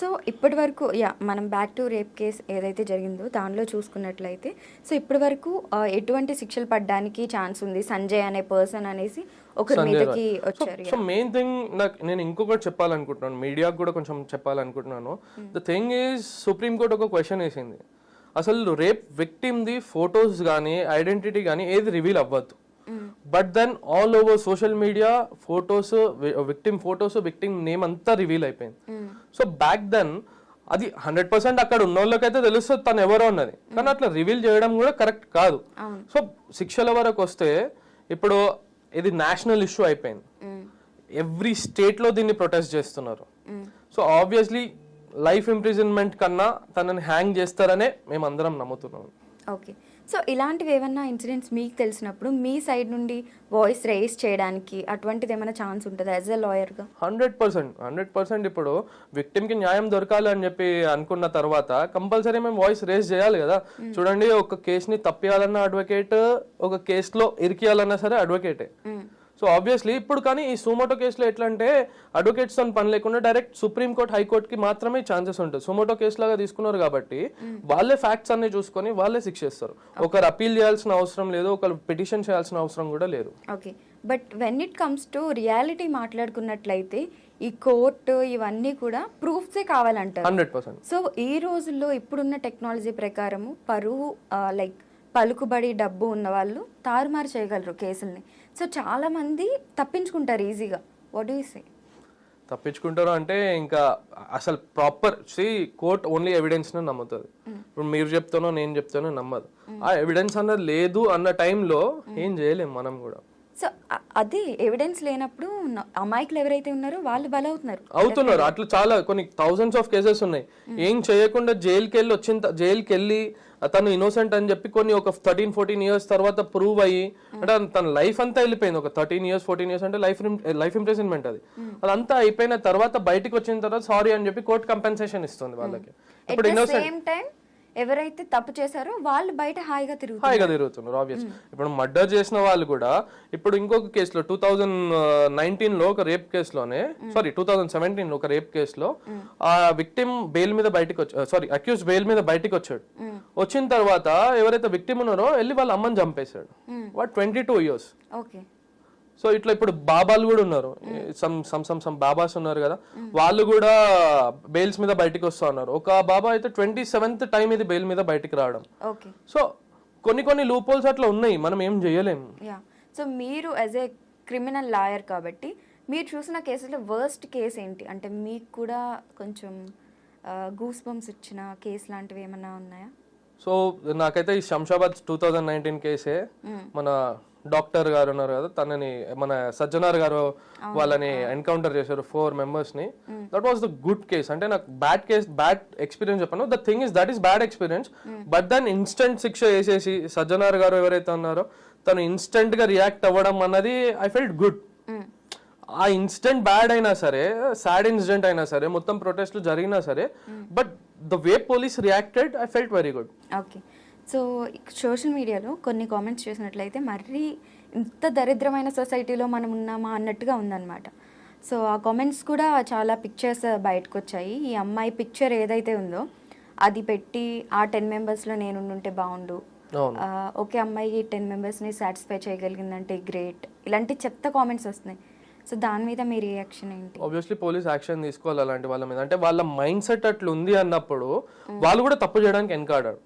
So ఇప్పటి వరకు మనం బ్యాక్ టు రేప్ కేస్ ఏదైతే జరిగిందో దానిలో చూసుకున్నట్లయితే సో ఇప్పటి వరకు ఎటువంటి శిక్షలు పడడానికి ఛాన్స్ ఉంది సంజయ్ అనే పర్సన్ అనేసి ఒకరి మీదకి వచ్చారు. సో మెయిన్ థింగ్ నేను ఇంకొకటి చెప్పాలనుకుంటున్నాను, మీడియాకు కూడా కొంచెం చెప్పాలనుకుంటున్నాను. The thing is supreme court ఒక క్వశ్చన్ వేసింది, అసలు రేప్ విక్టిమ్ది ఫొటోస్ కానీ ఐడెంటిటీ కానీ ఏది రివీల్ అవ్వద్దు. But then all over social media photos, victim photos, victim name అంతా రివీల్ అయిపోయింది. సో బ్యాక్ దెన్ అది 100% అక్కడ ఉన్న వాళ్ళకైతే తెలుస్తుంది తను ఎవరో అన్నది, కానీ అట్లా రివీల్ చేయడం కూడా కరెక్ట్ కాదు. సో శిక్షల వరకు వస్తే ఇప్పుడు ఇది నేషనల్ ఇష్యూ అయిపోయింది, ఎవ్రీ స్టేట్ లో దీన్ని ప్రొటెస్ట్ చేస్తున్నారు. సో ఆబ్వియస్లీ లైఫ్ ఇంప్రిజన్మెంట్ కన్నా తనని హ్యాంగ్ చేస్తారనే మేము అందరం నమ్ముతున్నాం. ఓకే, సో ఇలాంటివి ఏమన్నా ఇన్సిడెంట్స్ మీకు తెలిసినప్పుడు మీ సైడ్ నుండి వాయిస్ రేస్ చేయడానికి అటువంటిది ఏమైనా ఛాన్స్ ఉంటుందా యాజ్ ఎ లాయర్గా? 100%. ఇప్పుడు విక్టిమ్కి న్యాయం దొరకాలి అని చెప్పి అనుకున్న తర్వాత కంపల్సరీ మేము వాయిస్ రేస్ చేయాలి కదా. చూడండి, ఒక కేసుని తప్పియాలన్న అడ్వకేట్, ఒక కేసులో ఇరికియాలన్నా సరే అడ్వకేటే. సో ఆబ్వియస్లీ ఇప్పుడు కానీ ఈ సుమోటో కేసులో ఎట్లా అంటే అడ్వకేట్స్ తో పని లేకుండా డైరెక్ట్ సుప్రీంకోర్టు, హైకోర్టుకి మాత్రమే ఛాన్సెస్ ఉంటుంది. సుమోటో కేసు లాగా తీసుకున్నారు కాబట్టి వాళ్ళే ఫ్యాక్ట్స్ అన్ని చూసుకొని వాళ్ళే శిక్షిస్తారు. ఒకరు అపీల్ చేయాల్సిన అవసరం లేదు, ఒకరు పిటిషన్ చేయాల్సిన అవసరం కూడా లేదు. Okay, but when it comes to reality మాట్లాడుకున్నట్లయితే ఈ కోర్టు ఇవన్నీ కూడా ప్రూఫ్సే కావాలంటారు. 100%. సో ఈ రోజుల్లో ఇప్పుడున్న టెక్నాలజీ ప్రకారము పరువు లైక్ పలుకుబడి డబ్బు ఉన్న వాళ్ళు తారుమారు చేయగలరు కేసుల్ని. సో చాలా మంది తప్పించుకుంటారు ఈజీగా. What do you say? తప్పించుకుంటారు అంటే ఇంకా అసలు ప్రాపర్ కోర్ట్ ఓన్లీ ఎవిడెన్స్ ను నమ్ముతుంది. ఇప్పుడు మీరు చెప్తానో నేను చెప్తానో నమ్మదు. ఆ ఎవిడెన్స్ అన్నది లేదు అన్న టైంలో ఏం చేయలేము మనం కూడా. సో అది ఎవిడెన్స్ లేనప్పుడు అమాయకులు ఎవరైతే ఉన్నారో వాళ్ళు బలవుతున్నారు. అట్లా చాలా కొన్ని థౌసండ్స్ ఆఫ్ కేసెస్ ఉన్నాయి. ఏం చేయకుండా జైలుకి వెళ్ళి తను ఇన్నోసెంట్ అని చెప్పి కొన్ని ఒక 13-14 ఇయర్స్ తర్వాత ప్రూవ్ అయ్యి, అంటే తన లైఫ్ అంతా వెళ్ళిపోయింది. ఒక 13 years 14 years అంటే లైఫ్ ఇంప్రిజన్మెంట్. అదంతా అయిపోయిన తర్వాత బయటకు వచ్చిన తర్వాత సారీ అని చెప్పి కోర్టు కంపెన్సేషన్ ఇస్తుంది వాళ్ళకి. ఇప్పుడు ఇన్నోసెంట్ ఎవరైతే తప్పు చేశారో వాళ్ళు బయట హాయిగా తిరుగుతున్నారు. ఆబ్వియస్ ఇప్పుడు మర్డర్ చేసిన వాళ్ళు కూడా ఇప్పుడు ఇంకొక కేసులో 2019లో ఒక రేప్ కేసులోనే 2017లో ఒక రేప్ కేసులో ఆ విక్టిమ్ బెయిల్ మీద అక్యూజ్ బెయిల్ మీద బయటికి వచ్చాడు. వచ్చిన తర్వాత ఎవరైతే విక్టిమ్ ఉన్నారో వెళ్ళి వాళ్ళ అమ్మని చంపేశాడు. What 22 years. సో ఇట్లా ఇప్పుడు బాబాలు కూడా ఉన్నారు, సమ్ బాబాస్ ఉన్నారు కదా, వాళ్ళు కూడా బెయిల్స్ మీద బయటికి వస్తా ఉన్నారు. ఒక బాబా అయితే 27th టైం ఇది బెయిల్ మీద బయటికి రావడం. సో కొన్ని లూప్ హోల్స్ అట్లా ఉన్నాయి, మనం ఏం చేయలేము. సో మీరు యాజ్ ఏ క్రిమినల్ లాయర్ కాబట్టి మీరు చూసిన కేసులో వర్స్ట్ కేసు ఏంటి? అంటే మీకు కూడా కొంచెం గూస్ బంప్స్ ఇచ్చిన కేసు లాంటివి ఏమన్నా ఉన్నాయా? సో నాకైతే ఈ శంషాబాద్ 2019 కేసే, మన డాక్టర్ గారు ఉన్నారు కదా, తనని మన సజ్జనార్ గారు వాళ్ళని ఎన్కౌంటర్ చేశారు 4 members ని. That was the good case. అంటే నాకు బ్యాడ్ ఎక్స్పీరియన్స్ చెప్పాను. The thing is that is bad experience, but దాన్ని ఇన్స్టెంట్ శిక్ష వేసేసి సజ్జనార్ గారు ఎవరైతే ఉన్నారో తను ఇన్స్టెంట్ గా రియాక్ట్ అవ్వడం అన్నది ఐ ఫెల్ట్ గుడ్. ఆ ఇన్సిడెంట్ బ్యాడ్ అయినా సరే, సాడ్ ఇన్సిడెంట్ అయినా సరే, మొత్తం ప్రొటెస్ట్లు జరిగినా సరే, but the way police reacted I felt very good. Okay, so social మీడియాలో కొన్ని కామెంట్స్ చూసినట్లయితే మరీ ఇంత దరిద్రమైన సొసైటీలో మనం ఉన్నామా అన్నట్టుగా ఉందన్నమాట. సో ఆ కామెంట్స్ కూడా చాలా పిక్చర్స్ బయటకు వచ్చాయి. ఈ అమ్మాయి పిక్చర్ ఏదైతే ఉందో అది పెట్టి ఆ 10 members-లో నేను ఉంటే బాగుండు, ఓకే అమ్మాయి 10 members-ని సాటిస్ఫై చేయగలిగిందంటే గ్రేట్, ఇలాంటి చెత్త కామెంట్స్ వస్తున్నాయి. సో దాని మీద మీ రియాక్షన్ ఏంటి? ఆబ్వియస్లీ పోలీస్ యాక్షన్ తీసుకోవాలి అలాంటి వాళ్ళ మీద. అంటే వాళ్ళ మైండ్ సెట్ అట్లా ఉంది అన్నప్పుడు వాళ్ళు కూడా తప్పు చేయడానికి వెనకాడారు.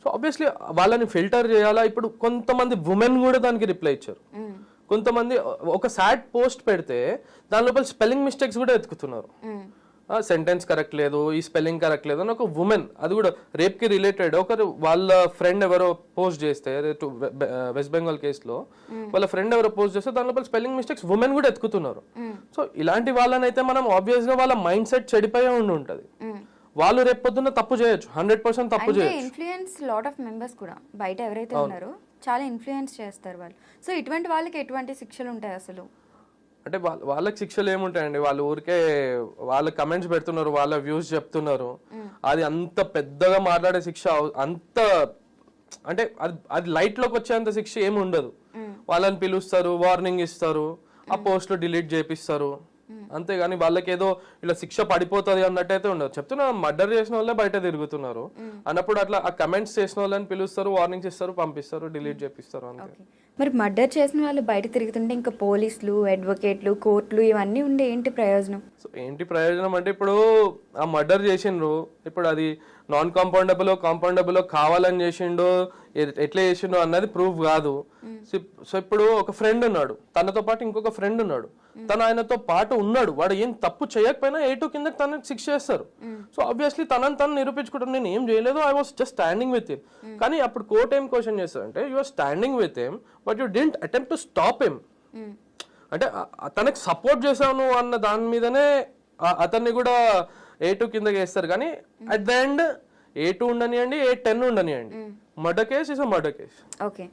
సో ఆబ్వియస్లీ వాళ్ళని ఫిల్టర్ చేయాలా. ఇప్పుడు కొంతమంది ఉమెన్ కూడా దానికి రిప్లై ఇచ్చారు. కొంతమంది ఒక సాడ్ పోస్ట్ పెడితే దాని లోపల స్పెల్లింగ్ మిస్టేక్స్ కూడా ఎత్తుకుతున్నారు. సెంటెన్స్ కరెక్ట్ లేదు, ఈ స్పెల్లింగ్ కరెక్ట్ లేదు అని ఒక ఉమెన్, అది కూడా రేప్ కి రిలేటెడ్, ఒకరు వాళ్ళ ఫ్రెండ్ ఎవరో పోస్ట్ చేస్తే వెస్ట్ బెంగాల్ కేసులో వాళ్ళ ఫ్రెండ్ ఎవరో పోస్ట్ చేస్తే దాని లోపల స్పెల్లింగ్ మిస్టేక్స్ ఉమెన్ కూడా ఎత్తుకుతున్నారు. సో ఇలాంటి వాళ్ళని అయితే మనం ఆబ్వియస్ గా వాళ్ళ మైండ్ సెట్ చెడిపోయే ఉంటది. వాళ్ళు రేపు పొద్దున్న తప్పు చేయొచ్చు, 100% తప్పు చేయొచ్చు. ఇన్ఫ్లుయెన్స్ లాట్ ఆఫ్ మెంబర్స్ కూడా బయట ఎవరైతే ఉన్నారో చాలా ఇన్ఫ్లుయెన్స్ చేస్తారు వాళ్ళు. సో ఇటువంటి వాళ్ళకి ఎటువంటి శిక్షలు ఉంటాయి అసలు? అంటే వాళ్ళకి శిక్షలు ఏముంటాయండి, వాళ్ళు ఊరికే వాళ్ళ కమెంట్స్ పెడుతున్నారు, వాళ్ళ వ్యూస్ చెప్తున్నారు. అది అంత పెద్దగా మాట్లాడే శిక్ష అంత అంటే అది లైట్ లోకి వచ్చేంత శిక్ష ఏమి ఉండదు. వాళ్ళని పిలుస్తారు, వార్నింగ్ ఇస్తారు, ఆ పోస్ట్లు డిలీట్ చేపిస్తారు, అంతేగాని వాళ్ళకి ఏదో ఇలా శిక్ష పడిపోతుంది అన్నట్టయితే ఉండదు. చెప్తున్నా మర్డర్ చేసిన వాళ్ళే బయట తిరుగుతున్నారు అన్నప్పుడు అట్లా ఆ కమెంట్స్ చేసిన వాళ్ళని పిలుస్తారు, వార్నింగ్స్ ఇస్తారు, పంపిస్తారు, డిలీట్ చేపిస్తారు అంతే. మరి మర్డర్ చేసిన వాళ్ళు బయట తిరుగుతుంటే ఇంకా పోలీసులు, అడ్వకేట్లు, కోర్టులు ఇవన్నీ ఉండే ఏంటి ప్రయోజనం? సో ఏంటి ప్రయోజనం అంటే ఇప్పుడు ఆ మర్డర్ చేసిండ్రు, ఇప్పుడు అది నాన్ కాంపౌండబుల్ కావాలని చేసిండో ఎట్లా చేసిండో అన్నది ప్రూఫ్ కాదు. సో ఇప్పుడు ఒక ఫ్రెండ్ ఉన్నాడు, తనతో పాటు ఇంకొక ఫ్రెండ్ ఉన్నాడు, తను ఆయనతో పాటు ఉన్నాడు, వాడు ఏం తప్పు చేయకపోయినా 8 కిందకి తనకి శిక్ష చేస్తారు. సో ఆబ్వియస్లీ తను నిరూపించుకుంటారు, నేను ఏం చేయలేదు, I was just standing with him. కానీ అప్పుడు కోర్ట్ ఏం క్వశ్చన్ చేస్తారంటే you are standing with him but you didn't attempt to stop him. అంటే తనకి సపోర్ట్ చేశాను అన్న దాని మీదనే అతన్ని కూడా 8 కిందకి వేస్తారు. కానీ అట్ ద ఎండ్ 8 ఉండనియండి, 8-10 ఉండనియండి, murder case is a murder case. Okay,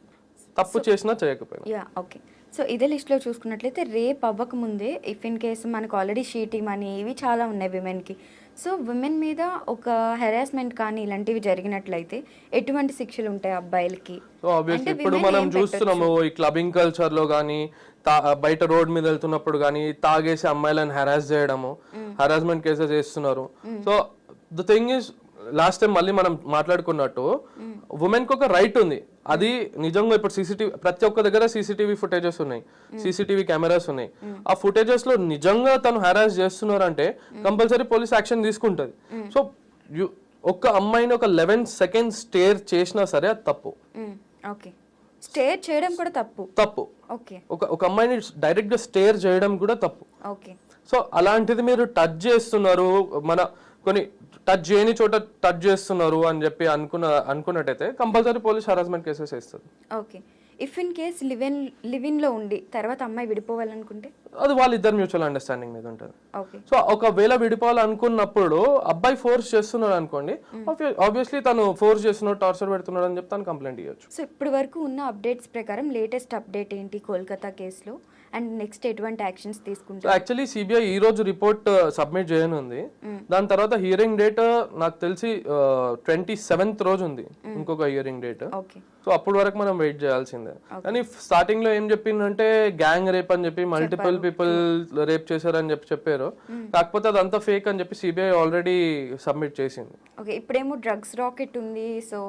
తప్పు చేసినా చేయకపోయినా. Yeah okay. సో ఇదే లిస్ట్లో చూసుకున్నట్లయితే రేప్ అవ్వకముందే ఇఫ్ ఇన్ కేసు మనకు ఆల్రెడీ షీటింగ్ అని ఇవి చాలా ఉన్నాయి విమెన్కి. సో విమెన్ మీద ఒక హెరాస్మెంట్ కానీ ఇలాంటివి జరిగినట్లయితే ఎటువంటి శిక్షలు ఉంటాయి అబ్బాయిలకి? సో ఆబ్వియస్లీ ఇప్పుడు మనం చూస్తున్నాము ఈ క్లబ్బింగ్ కల్చర్ లో కానీ బయట రోడ్ మీద వెళ్తున్నప్పుడు కానీ తాగేసి అమ్మాయిలను హెరాస్ చేయడము, హెరాస్మెంట్ కేసెస్ చేస్తున్నారు. So the thing is last time మళ్ళీ మనం మాట్లాడుకున్నట్టు ఉమెన్ కి ఒక రైట్ ఉంది. అది నిజంగా ఇప్పుడు సీసీటీవీ ప్రతి ఒక్క దగ్గర సీసీటీవీ ఫుటేజెస్ ఉన్నాయి, సీసీటీవీ కెమెరాస్ ఉన్నాయి. ఆ ఫుటేజెస్ లో నిజంగా తను హెరాస్ చేస్తున్నారంటే కంపల్సరీ పోలీస్ యాక్షన్ తీసుకుంటది. సో ఒక్క అమ్మాయిని ఒక 11 seconds స్టేర్ చేసినా సరే అది తప్పు. ఓకే, స్టేర్ చేయడం కూడా తప్పు. ఓకే, ఒక అమ్మాయిని డైరెక్ట్ గా స్టేర్ చేయడం కూడా తప్పు. ఓకే. సో అలాంటిది మీరు టచ్ చేస్తున్నారు, మన కొన్ని టచ్ చేయని చోట టచ్ చేస్తున్నారు అని చెప్పి అనుకున్నట్టయితే కంపల్సరీ పోలీస్ హరాస్మెంట్ కేసెస్ వేస్తుంది. Okay, if in case live-in లో ఉండి తర్వాత అమ్మాయి విడిపోవాలనుకుంటే అది వాళ్ళిద్దరు మ్యూచువల్ అండర్స్టాండింగ్ మీద ఉంటుంది. ఓకే. సో ఒకవేళ విడిపోవాలనుకున్నప్పుడు అబ్బాయి ఫోర్స్ చేస్తున్నాడు అనుకోండి, ఆబ్వియస్లీ తను ఫోర్స్ చేస్తున్నాడు, టార్చర్ పెడుతున్నాడు అని చెప్పి తను కంప్లైంట్ ఇవ్వచ్చు. సో ఇప్పటి వరకు ఉన్న అప్డేట్స్ ప్రకారం లేటెస్ట్ అప్డేట్ ఏంటి కోల్కతా కేసులో, అండ్ నెక్స్ట్ ఎటువంటి యాక్షన్స్ తీసుకుంటారు? యాక్చువల్లీ సిబిఐ ఈ రోజు రిపోర్ట్ సబ్మిట్ చేయనుంది. దాని తర్వాత హియరింగ్ డేట్ నాకు తెలిసి 27th రోజు ఉంది, ఇంకొక హియరింగ్ డేట్. సో అప్పటి వరకు మనం వెయిట్ చేయాల్సిందే. కానీ స్టార్టింగ్ లో ఏం చెప్పిందంటే గ్యాంగ్ రేప్ అని చెప్పి మల్టిపుల్ పీపుల్ రేప్ చేశారని చెప్పారు. కాకపోతే అదంతా ఫేక్ అని చెప్పి సిబిఐ ఆల్రెడీ సబ్మిట్ చేసింది. ఓకే, ఇప్పుడేమో డ్రగ్స్ రాకెట్ ఉంది. సో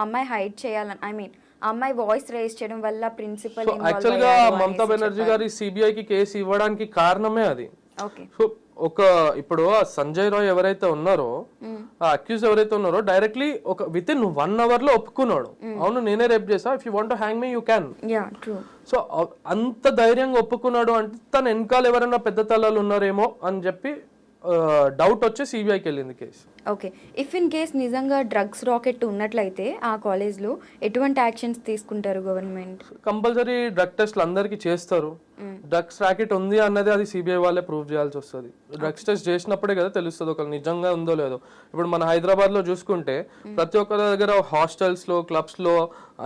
అమ్మాయి హైడ్ చేయాలని, ఐ మీన్ అమ్మాయి వాయిస్ రేస్ చేయడం వల్ల ప్రిన్సిపల్ యాక్చువల్ గా మమతా బెనర్జీ గారి సిబిఐకి కేసు ఇవ్వడానికి కారణమే అది. సో ఇప్పుడు సంజయ్ రాయ్ ఎవరైతే ఉన్నారో, ఆ అక్యూజ్ ఎవరైతే ఉన్నారో డైరెక్ట్లీ ఒక విత్ ఇన్ 1 hour లో ఒప్పుకున్నాడు, అవును నేనే రేప్ చేసా, if you want to hang me you can. So అంత ధైర్యంగా ఒప్పుకున్నాడు అంటే తన వెనకాల ఎవరైనా పెద్ద తలాలు ఉన్నారేమో అని చెప్పి డౌట్ వచ్చి సిబిఐకి వెళ్ళింది case. Okay, if in case నిజంగా డ్రగ్స్ రాకెట్ ఉన్నట్లయితే ఆ కాలేజ్లో ఎటువంటి యాక్షన్స్ తీసుకుంటారు గవర్నమెంట్? కంపల్సరీ డ్రగ్ టెస్ట్లు అందరికీ చేస్తారు. డ్రగ్స్ రాకెట్ ఉంది అన్నది అది సిబిఐ వాళ్ళే ప్రూవ్ చేయాల్సి వస్తుంది. డ్రగ్స్ టెస్ట్ చేసినప్పుడే కదా తెలుస్తుంది ఒకళ్ళు నిజంగా ఉందో లేదో. ఇప్పుడు మన హైదరాబాద్ లో చూసుకుంటే ప్రతి ఒక్క దగ్గర హాస్టల్స్ లో, క్లబ్స్ లో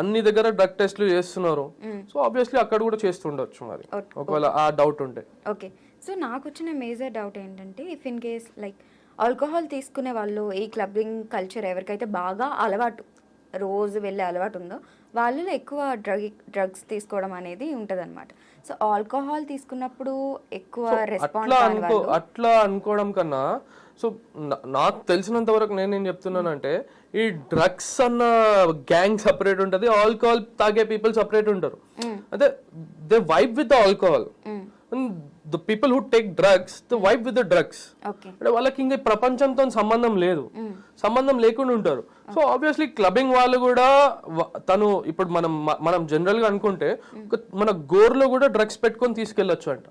అన్ని దగ్గర డ్రగ్ టెస్ట్లు చేస్తున్నారు. సో ఆబ్వియస్లీ అక్కడ కూడా చేస్తుండొచ్చు మరి, ఒకవేళ ఆ డౌట్ ఉంటే. ఓకే, సో నాకు వచ్చిన మేజర్ డౌట్ ఏంటంటే if in case like alcohol తీసుకునే వాళ్ళు, ఈ క్లబ్బింగ్ కల్చర్ ఎవరికైతే బాగా అలవాటు, రోజు వెళ్ళే అలవాటు ఉందో వాళ్ళు ఎక్కువ డ్రగ్స్ తీసుకోవడం అనేది ఉంటుంది అనమాట. సో ఆల్కహాల్ తీసుకున్నప్పుడు ఎక్కువ అట్లా అనుకోవడం కన్నా, సో నాకు తెలిసినంత వరకు నేనేం చెప్తున్నానంటే ఈ డ్రగ్స్ అన్న గ్యాంగ్ సపరేట్ ఉంటుంది, ఆల్కహాల్ తాగే పీపుల్ సపరేట్ ఉంటారు. అంటే they vibe with the alcohol. The people who take drugs, they vibe with the drugs. అంటే వాళ్ళకి ఇంకా ప్రపంచంతో సంబంధం లేదు, సంబంధం లేకుండా ఉంటారు. సో ఆబ్వియస్లీ క్లబ్బింగ్ వాళ్ళు కూడా తను ఇప్పుడు మనం జనరల్ గా అనుకుంటే మన గోర్లో కూడా డ్రగ్స్ పెట్టుకొని తీసుకెళ్లొచ్చు అంట.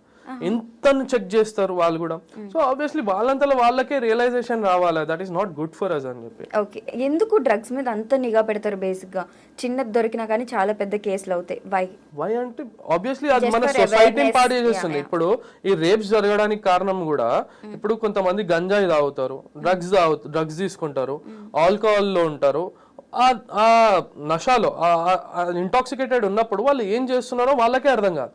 ఎంత చెక్ చేస్తారు వాళ్ళు కూడా. సో ఆబ్వియస్లీ వాళ్ళంతలో వాళ్ళకే రియలైజేషన్ రావాలి that is not good for us అని చెప్పి. ఓకే, ఎందుకు డ్రగ్స్ మీద అంత నిఘా పెడతారు? బేసిక్ గా చిన్నది దొరికినా కానీ చాలా పెద్ద కేసులు అవుతాయి. వై అంటే ఆబ్వియస్లీ అది మన సొసైటీని పాడు చేస్తుంది. ఇప్పుడు ఈ రేప్స్ జరగడానికి కారణం కూడా ఇప్పుడు కొంతమంది గంజాయి తాగుతారు, డ్రగ్స్ తీసుకుంటారు, ఆల్కహాల్ లో ఉంటారు. ఆ నషాలో ఇంటాక్సికేటెడ్ ఉన్నప్పుడు వాళ్ళు ఏం చేస్తున్నారో వాళ్ళకే అర్థం కాదు.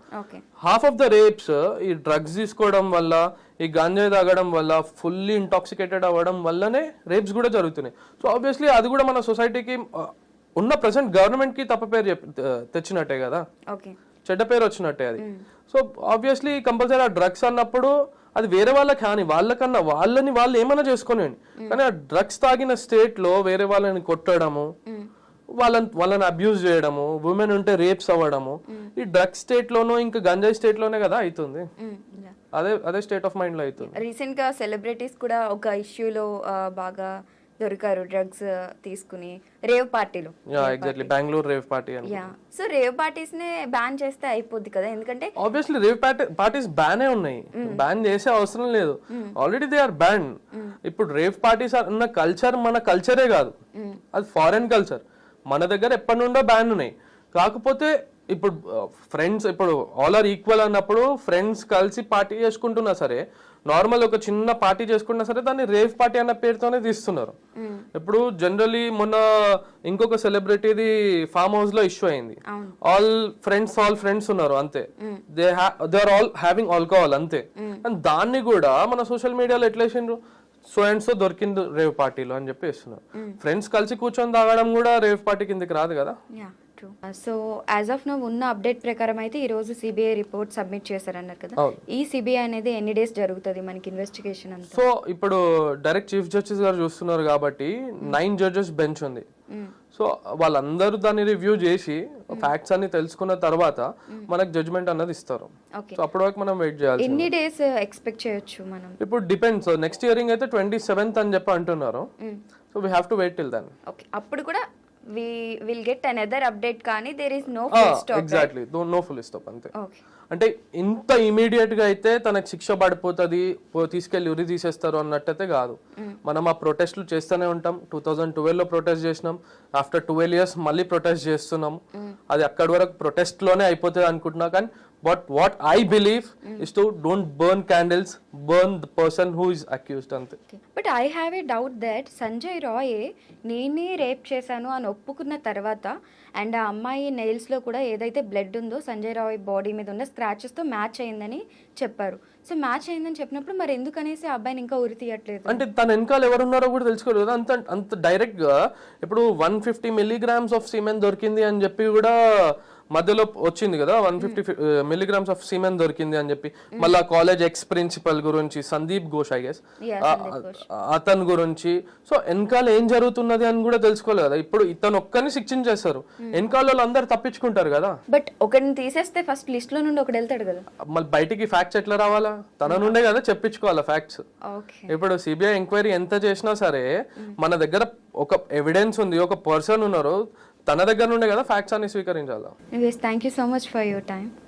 హాఫ్ ఆఫ్ ద రేప్స్ ఈ డ్రగ్స్ తీసుకోవడం వల్ల, ఈ గంజాయి తాగడం వల్ల, ఫుల్లీ ఇంటాక్సికేటెడ్ అవ్వడం వల్లనే రేప్స్ కూడా జరుగుతున్నాయి. సో ఆబ్వియస్లీ అది కూడా మన సొసైటీకి ఉన్న ప్రెసెంట్ గవర్నమెంట్ కి తప్ప పేరు తెచ్చినట్టే కదా, చెడ్డ పేరు వచ్చినట్టే అది. సో ఆబ్వియస్లీ కంపల్సరీ ఆ డ్రగ్స్ అన్నప్పుడు అది వేరే వాళ్ళకి కానీ వాళ్ళకన్నా వాళ్ళు ఏమైనా చేసుకోనివ్వండి, కానీ ఆ డ్రగ్స్ తాగిన స్టేట్ లో వేరే వాళ్ళని కొట్టడము, వాళ్ళని అబ్యూజ్ చేయడము, ఉమెన్ ఉంటే రేప్స్ అవ్వడము, ఈ డ్రగ్స్ స్టేట్ లోనో ఇంకా గంజాయి స్టేట్ లోనే కదా అవుతుంది. అదే స్టేట్ ఆఫ్ మైండ్ లో అవుతుంది. రీసెంట్ గా సెలబ్రిటీస్ కూడా ఒక ఇష్యూలో బాగా దొరికారు, డ్రగ్స్ తీసుకుని రేవ్ పార్టీలో. ఎగ్జాక్ట్లీ, బెంగళూరు రేవ్ పార్టీ అని. సో రేవ్ పార్టీస్ నే బ్యాన్ చేస్తే అయిపోద్ది కదా, ఎందుకంటే ఆబ్వియస్లీ రేవ్ పార్టీస్ బ్యానే ఉన్నాయి, బ్యాన్ చేసే అవసరం లేదు, ఆల్రెడీ దే ఆర్ బ్యాన్. ఇప్పుడు రేవ్ పార్టీస్ అన్న కల్చర్ మన కల్చరే కాదు, అది ఫారెన్ కల్చర్. మన దగ్గర ఎప్పటి నుండో బ్యాన్ ఉన్నాయి. కాకపోతే ఇప్పుడు ఫ్రెండ్స్, ఇప్పుడు ఆల్ ఆర్ ఈక్వల్ అన్నప్పుడు ఫ్రెండ్స్ కలిసి పార్టీ చేసుకుంటున్నా సరే, నార్మల్ ఒక చిన్న పార్టీ చేసుకున్నా సరే దాన్ని రేవ్ పార్టీ అన్న పేరుతోనే తీస్తున్నారు. ఇప్పుడు జనరలీ మొన్న ఇంకొక సెలబ్రిటీది ఫామ్ హౌస్ లో ఇష్యూ అయింది. ఆల్ ఫ్రెండ్స్ ఉన్నారు అంతే, they are all having alcohol అంతే. అండ్ దాన్ని కూడా మన సోషల్ మీడియాలో ఎట్లా వేసిండ్రు, సో అండ్ సో దొరికింది రేవ్ పార్టీలో అని చెప్పి వేస్తున్నారు. ఫ్రెండ్స్ కలిసి కూర్చొని తాగడం కూడా రేవ్ పార్టీ కిందకి రాదు కదా. సో యాజ్ ఆఫ్ నౌ ఉన్న అప్డేట్ ప్రకారం అయితే ఈ రోజు సిబిఐ రిపోర్ట్ సబ్మిట్ చేశారన్నారు కదా, ఈ సిబిఐ అనేది ఎన్ని డేస్ జరుగుతుంది మనకి ఇన్వెస్టిగేషన్ అంతా? సో ఇప్పుడు డైరెక్ట్ చీఫ్ జస్టిస్ గారు చూస్తున్నారు కాబట్టి 9 జడ్జెస్ బెంచ్ ఉంది. సో వాళ్ళందరూ దాన్ని రివ్యూ చేసి ఫ్యాక్ట్స్ అన్ని తెలుసుకున్న తర్వాత మనకు జడ్జ్మెంట్ అన్నది ఇస్తారు. సో అప్పటి వరకు మనం వెయిట్ చేయాలి. ఎన్ని డేస్ ఎక్స్పెక్ట్ చేయొచ్చు మనం? ఇప్పుడు డిపెండ్స్, నెక్స్ట్ హియరింగ్ అయితే 27th అని చెప్పి అంటున్నారు. So we have to wait till then. Okay, అప్పుడు కూడా we will get another update కానీ there is no full stop. Exactly, no full stop అంతే. ఓకే, అంటే ఇంత ఇమీడియట్ గా అయితే తనకు శిక్ష పడిపోతుంది, తీసుకెళ్లి ఉరి తీసేస్తారు అన్నట్టయితే కాదు. మనం ఆ ప్రొటెస్ట్లు చేస్తూనే ఉంటాం. 2012 లో ప్రొటెస్ట్ చేసినాం, ఆఫ్టర్ 12 years మళ్ళీ ప్రొటెస్ట్ చేస్తున్నాం. అది అక్కడి వరకు ప్రొటెస్ట్ లోనే అయిపోతుంది అనుకుంటున్నా, కానీ but what I believe is to don't burn candles, burn the person who is accused అంతే. But I have a doubt that Sanjay Roy నేనే రేప్ చేశాను అని ఒప్పుకున్న తర్వాత, అండ్ ఆ అమ్మాయి నెయిల్స్ లో కూడా ఏదైతే బ్లడ్ ఉందో సంజయ్ రాయ్ బాడీ మీద ఉన్న స్క్రాచెస్ తో మ్యాచ్ అయిందని చెప్పారు. సో మ్యాచ్ అయిందని చెప్పినప్పుడు మరి ఎందుకనేసి ఆ అబ్బాయిని ఇంకా ఉరి తీయట్లేదు? అంటే తన వెనకాల ఎవరున్నారో కూడా తెలుసుకోలేదు కదా. అంత డైరెక్ట్ గా ఇప్పుడు 150 milligrams ఆఫ్ సీమెన్ దొరికింది అని చెప్పి కూడా మధ్యలో వచ్చింది కదా, 150 milligrams ఆఫ్ సీమెన్ దొరికింది అని చెప్పి. మళ్ళా కాలేజ్ ఎక్స్ ప్రిన్సిపల్ గురించి, సందీప్ ఘోష్ ఐ గెస్, అతని గురించి. సో వెనకాల ఏం జరుగుతున్నది అని కూడా తెలుసుకోలేదు కదా. ఇప్పుడు ఇతను ఒక్కరిని శిక్షించేస్తారు, వెనకాల వాళ్ళు అందరు తప్పించుకుంటారు కదా. బట్ ఒకరిని తీసేస్తే ఫస్ట్ లిస్ట్ లో నుండి ఒకటి వెళ్తాడు కదా, మళ్ళీ బయటికి ఫ్యాక్ట్స్ ఎట్లా రావాలా? తన నుండే కదా చెప్పించుకోవాలా ఫ్యాక్ట్స్. ఇప్పుడు సిబిఐ ఎంక్వైరీ ఎంత చేసినా సరే మన దగ్గర ఒక ఎవిడెన్స్ ఉంది, ఒక పర్సన్ ఉన్నారు, తన దగ్గర నుండే కదా ఫ్యాక్ట్స్ అన్ని స్వీకరించాలా. Thank you so much for your time.